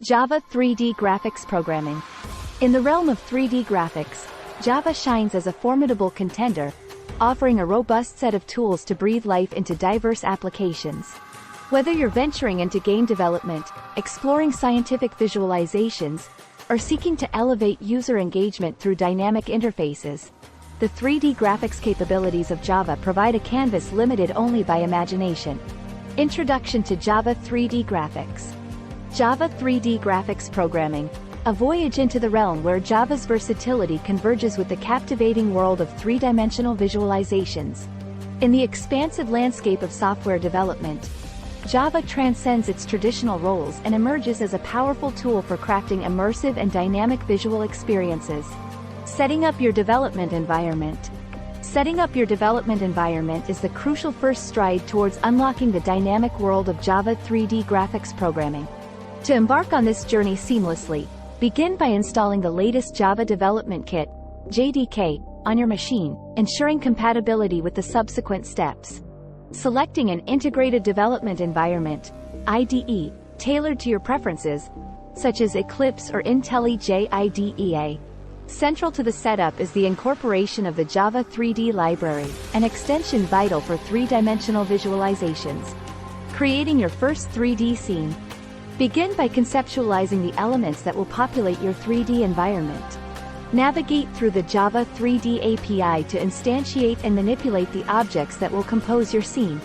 Java 3D graphics programming. In the realm of 3D graphics, Java shines as a formidable contender, offering a robust set of tools to breathe life into diverse applications. Whether you're venturing into game development, exploring scientific visualizations, or seeking to elevate user engagement through dynamic interfaces, the 3D graphics capabilities of Java provide a canvas limited only by imagination. Introduction to Java 3D graphics. Java 3D graphics programming, a voyage into the realm where Java's versatility converges with the captivating world of three-dimensional visualizations. In the expansive landscape of software development, Java transcends its traditional roles and emerges as a powerful tool for crafting immersive and dynamic visual experiences. Setting up your development environment. Setting up your development environment is the crucial first stride towards unlocking the dynamic world of Java 3D graphics programming. To embark on this journey seamlessly, begin by installing the latest Java Development Kit, JDK, on your machine, ensuring compatibility with the subsequent steps. Selecting an integrated development environment, IDE, tailored to your preferences, such as Eclipse or IntelliJ IDEA. Central to the setup is the incorporation of the Java 3D library, an extension vital for three-dimensional visualizations. Creating your first 3D scene. Begin by conceptualizing the elements that will populate your 3D environment. Navigate through the Java 3D API to instantiate and manipulate the objects that will compose your scene.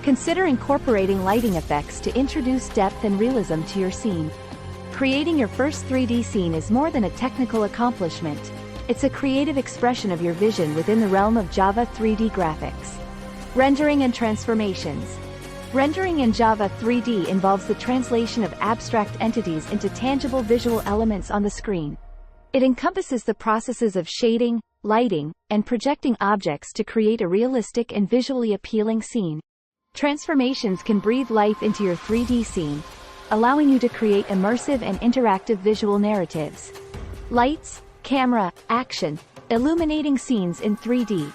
Consider incorporating lighting effects to introduce depth and realism to your scene. Creating your first 3D scene is more than a technical accomplishment. It's a creative expression of your vision within the realm of Java 3D graphics. Rendering and transformations. Rendering in Java 3D involves the translation of abstract entities into tangible visual elements on the screen. It encompasses the processes of shading, lighting, and projecting objects to create a realistic and visually appealing scene. Transformations can breathe life into your 3D scene, allowing you to create immersive and interactive visual narratives. Lights, camera, action, illuminating scenes in 3D.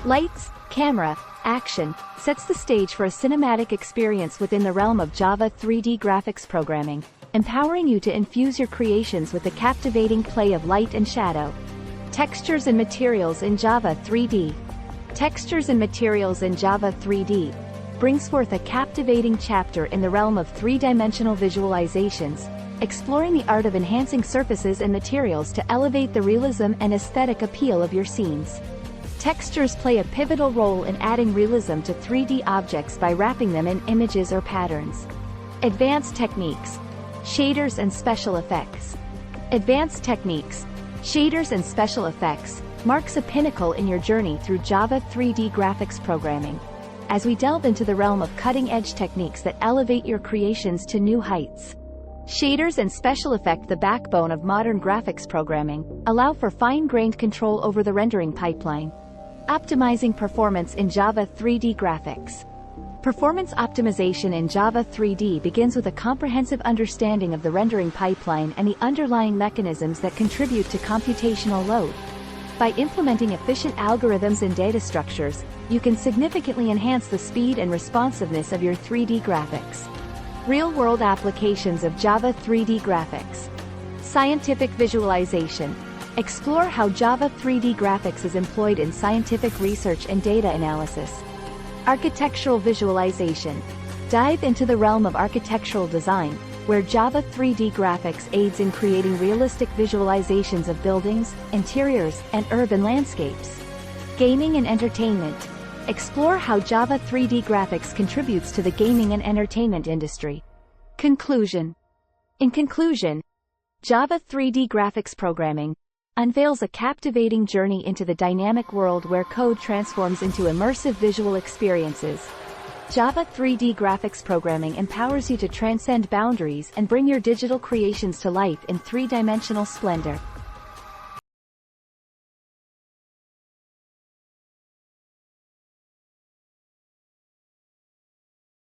Lights, camera, action, sets the stage for a cinematic experience within the realm of Java 3D graphics programming, empowering you to infuse your creations with the captivating play of light and shadow. Textures and materials in Java 3D. Textures and materials in Java 3D brings forth a captivating chapter in the realm of three-dimensional visualizations, exploring the art of enhancing surfaces and materials to elevate the realism and aesthetic appeal of your scenes. Textures play a pivotal role in adding realism to 3D objects by wrapping them in images or patterns. Advanced techniques. Shaders and special effects. Advanced techniques, shaders and special effects, marks a pinnacle in your journey through Java 3D graphics programming. As we delve into the realm of cutting-edge techniques that elevate your creations to new heights. Shaders and special effects, the backbone of modern graphics programming, allow for fine-grained control over the rendering pipeline. Optimizing performance in Java 3D graphics. Performance optimization in Java 3D begins with a comprehensive understanding of the rendering pipeline and the underlying mechanisms that contribute to computational load. By implementing efficient algorithms and data structures, you can significantly enhance the speed and responsiveness of your 3D graphics. Real-world applications of Java 3D graphics. Scientific visualization. Explore how Java 3D graphics is employed in scientific research and data analysis. Architectural visualization. Dive into the realm of architectural design, where Java 3D graphics aids in creating realistic visualizations of buildings, interiors, and urban landscapes. Gaming and entertainment. Explore how Java 3D graphics contributes to the gaming and entertainment industry. Conclusion. In conclusion, Java 3D graphics programming unveils a captivating journey into the dynamic world where code transforms into immersive visual experiences. Java 3D graphics programming empowers you to transcend boundaries and bring your digital creations to life in three-dimensional splendor.